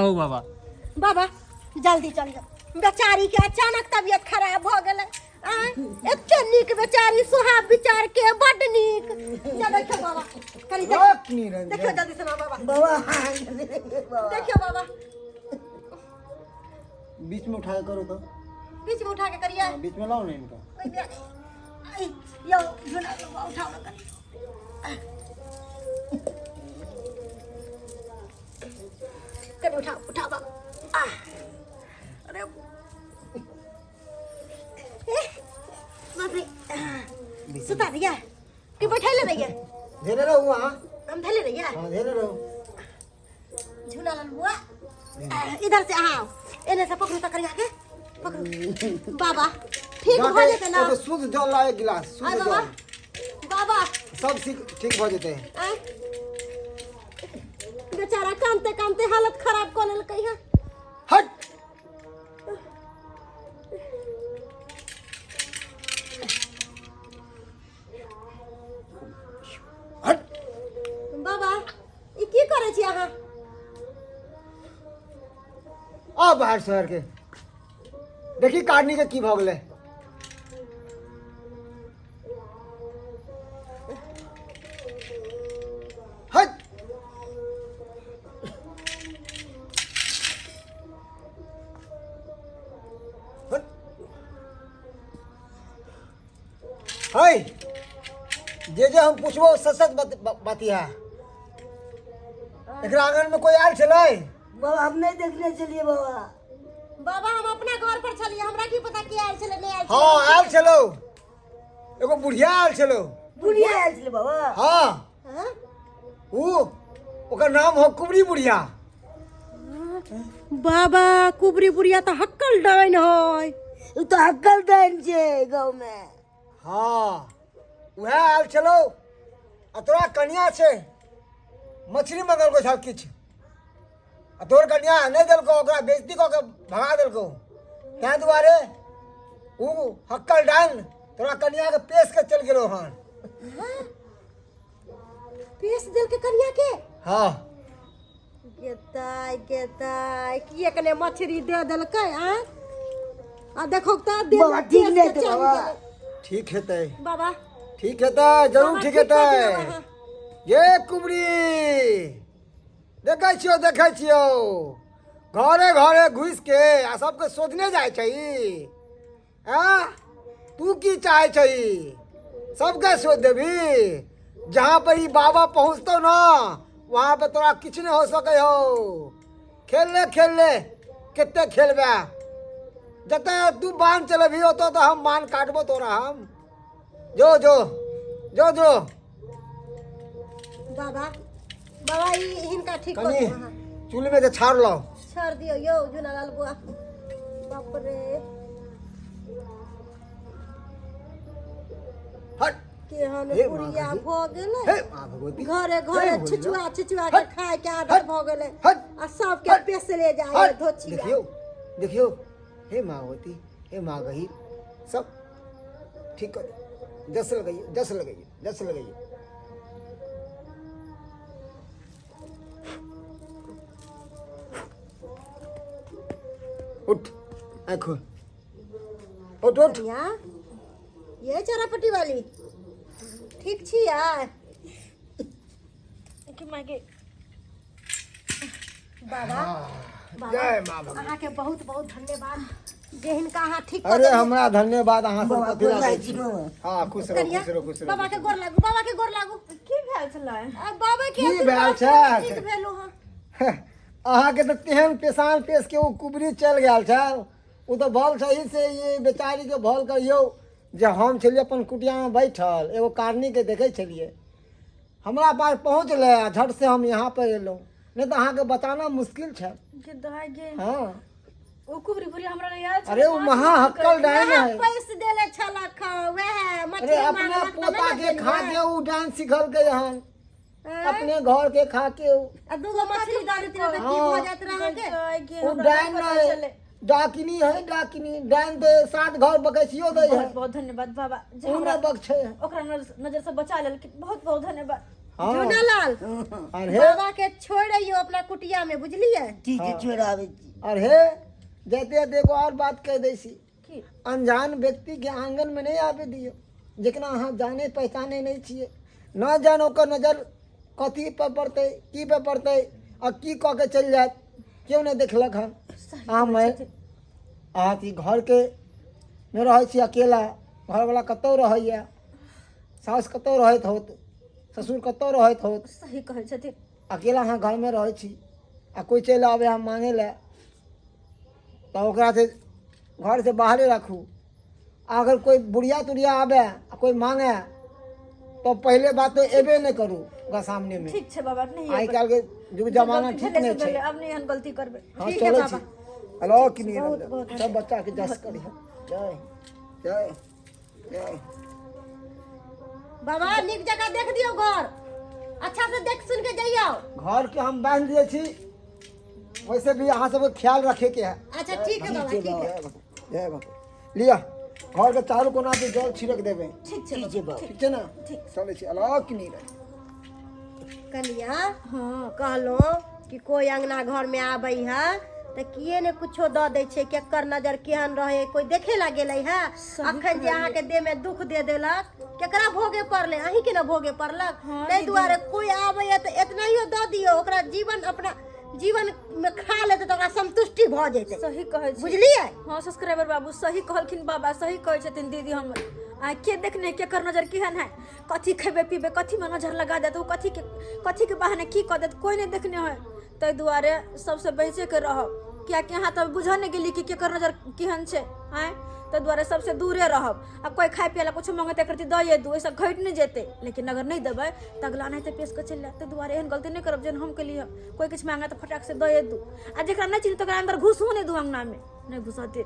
कहू बाबा। बाबा जल्दी चल जा, बेचारी के अचानक तबीयत खराब हो गेलै। एते नीक बेचारी सुहाग विचार के बड नीक। जा देखो बाबा, कनी देखो जल्दी से बाबा। बाबा देखो बाबा, बीच में उठा करो तो, बीच में उठा के करिए। बीच में लाओ ना इनका। यो झूला उठाओ ना, कर उठा उठा बाबा। अरे बाप रे, सुता दिया कि बैठा ले रही है? धेरे रहो वहाँ। हम धले रही है। हाँ धेरे रहो। झूला लाल बुआ, इधर से आओ, इन्हें से पकड़ो तो करिया के पकड़ो। बाबा ठीक हो जेते ना? शुद्ध जल ला एक गिलास, शुद्ध जल। बाबा सब ठीक हो जेते। बेचारा कामते कामते हालत खराब कर लेलकै है। हट हट। बाबा ई की करे छी अहाँ? आ बाहर शहर के देखी काटनी के की भऽ गेलै। हट है जे हम पूछबो सच बतिया। एकरा आंगन में कोई आयल छलै? बाबा हम नहीं देखने चलिए बाबा। बाबा हम अपना घर पर छलिए, हमरा की पता की आयल छले नहीं आयल छले। हाँ आयल छलो, एगो बुढ़िया आयल छलो। बुढ़िया आयल छले बाबा। हाँ हाँ? ओकर नाम हो कुबरी बुढ़िया। बाबा कुबरी बुढ़िया तो हक्कल डाइन है। उ तो हक्कल डाइन छे गांव में। हाँ वह आयल छलो। आ तोरा कन्या छे मछली मंगल को छल किछ, आ तोर कन्या नहीं देलको, ओकरा बेइज्जती कऽ के भगा देलको। तै दुआरे उ हक्कल डाइन तोरा कन्या के पेश के चल गेलो हन। पेश दिल के करिया के? हाँ गेताई की एकने मछली दे देलकै। आ देखो त दे बाबा ठीक नहीं थे बाबा। ठीक हेतै, बाबा ठीक हेतै, जरूर ठीक हेतै। ये कुबरी देखै छियो घरे घरे घुस के आ सबके शोधने जाय छै। तू की चाहे छै? सबके शोध देबी? जहाँ पर ई बाबा पहुँचतो ना वहाँ पे तोरा किछ नहीं हो सके हो। खेल ले कितने खेलबे, जते तू बांध चलेबी ओतो तो हम मान काटबो तोरा हम। जो बाबा हिनका ठीक कर कनी दो। चूल्हे में से छाड़ लो। छोड़ दियो यो झूला लाल बुआ। बाप रे हट केहन हे पुरिया माँ भ गेलै। हे माँ भगवती, घरे हे छिचुआ भैया। के हट, खाए के आदत हट, भ गेलै। हट, आ सबके हट, पेश ले जाए हट। धोछिया। देखियो हे माँ भगवती, हे माँ गही, सब ठीक कर दे। जस लगाइए। उठ आँख खोल, उठ कन्या, ये चरापट्टी वाली ठीक छियै? बाबा जय माँ भगवती। अहाँ के बहुत बहुत धन्यवाद जे हिनका अहाँ ठीक कर अरे देलियै। हमरा धन्यवाद अहाँ सब कथी गोर लागै लागै छी। छी बाबा। हाँ खुश कन्या, रहो। बाबा के गोर लागू, बाबा के गोर लागू। की भेल छलै? बाबा के की आशीर्वाद भेल से छै? ठीक भेलहुँ हँ। अहाँ के तो तेहन पेशान पेश के वो कुबरी चल गया छल। वो तो भल सही से ये बेचारी के भल कहियो जे हम छलिए अपन कुटिया में बैठल एगो कारनी के देखे छलिए, हमरा पास पहुँच ले झट से हम यहाँ पर एलहुँ, नहीं तो अहाँ के बताना मुश्किल है। के दहाई गे हाँ ओ कुबरी बुरी हमरा ले आयल अरे वो महा हक्कल डाइन वएह है। पैसे देले छलक वएह अरे मछली अपने मांगलक त पोता नहीं के खा देलियै। के वो डांस सिखल के हन, अपने घर के खा के आ दूगो मछली दऽ देती त की भ जात रहा के? दहाई गे वो हमरा डाइन नहीं पता नहीं चले। डाकिनी है, डाकिनी डाइन दे 7 घर बकैसियो दे है। बहुत बहुत धन्यवाद बाबा जे उन्हें हमरा बख्शे। ओकरा नजर से बचा लेल। बहुत बहुत धन्यवाद। हाँ झूनालाल और हे बाबा के छोड़ रही हो अपना कुटिया में बुझलिए। ठीक है छोड़ावे जी। और हे जाते देखो और बात कह दैसी की अनजान व्यक्ति के आंगन में नहीं आवे दियो जितना अहाँ जाने पहचाने नहीं छिए न जानो का नजर कथी पे पड़ते की पे पड़ते और की कह के चल जाए क्यों नहीं देखलक हम हाँ मैं आज ई घर के में रहे छी अकेला घर वाला कतौ रहैया सास कतौ रहत होत ससुर कतौ रहत होत सही कहै छथिन। अकेला हाँ घर में रहे छी आ कोई चल आवे हम मांगे ला तो ओकरा से घर से बाहरे रखू अगर कोई बुढ़िया तुड़िया आवे आ कोई मांगे तो पहले बात तो एबे नहीं करू गा सामने में ठीक छै बाबा नहीं आई काल के युग जमाना ठीक नहीं छै अब नहीं एहन गलती करबे। हाँ ठीक है चलो बाबा। छी हेलो कि नहीं सब बच्चा के जस करी जय जय जय बाबा निक जगह देख दियो घर अच्छा से देख सुन के जाइयो। घर के हम बांध दिए छी वैसे भी अहाँ सबके ख्याल रखे के है अच्छा ठीक है बाबा ठीक है। जय बाबा जय बाबा लिया घर के चारों कोना पे जल छिड़क देबे ठीक छै ठीक है बाबा। ठीक है ना चले छी अलाउ कि नहीं रहे कनिया हाँ कहलो कि कोई अंगना घर में आबै है तो किए ने कुछो दऽ दै छै केकर नजर केहन रहे कोई देखे ला गेलै है अखन जे अहाँ के देह में दुख दे देलक केकरा भोगे पड़ले अहीं के ना भोगे पड़लक ताहि दुआरे कोई आबै है तो इतनाइयो दऽ दियो ओकरा जीवन अपना जीवन में खा लेते तो ओकरा संतुष्टि भ जेतै सही कहै छी। बुझलियै। हाँ सब्सक्राइबर बाबू सही कहलखिन बाबा सही कहै छथिन दीदी हमर आ के देखने केकर नजर केहन है कथी खेबे पीबे कथी में नजर लगा देत कथी के बहाने की कह देत कोई नहीं देखने है ताहि दुआरे सबसे बचे के रहब कियाकि अहाँ तो बुझ नहीं गेली कि केकर नजर केहन छै आय ताहि दुआरे सबसे दूरे रहब आ कोई खाए पिए ला कुछ मांगते करती दए दू ऐसा घट नहीं जेते लेकिन अगर नहीं देबै तो अगला नहीं तो पेश के चल जाए ताहि दुआरे एहन गलती नहीं करब जेन हम के लिए कोई कुछ मांगे तो फटाक से दए दू आ जेकरा नहीं चिन्ह तो अंदर घुसो नहीं दू अंगना में नहीं घुसते।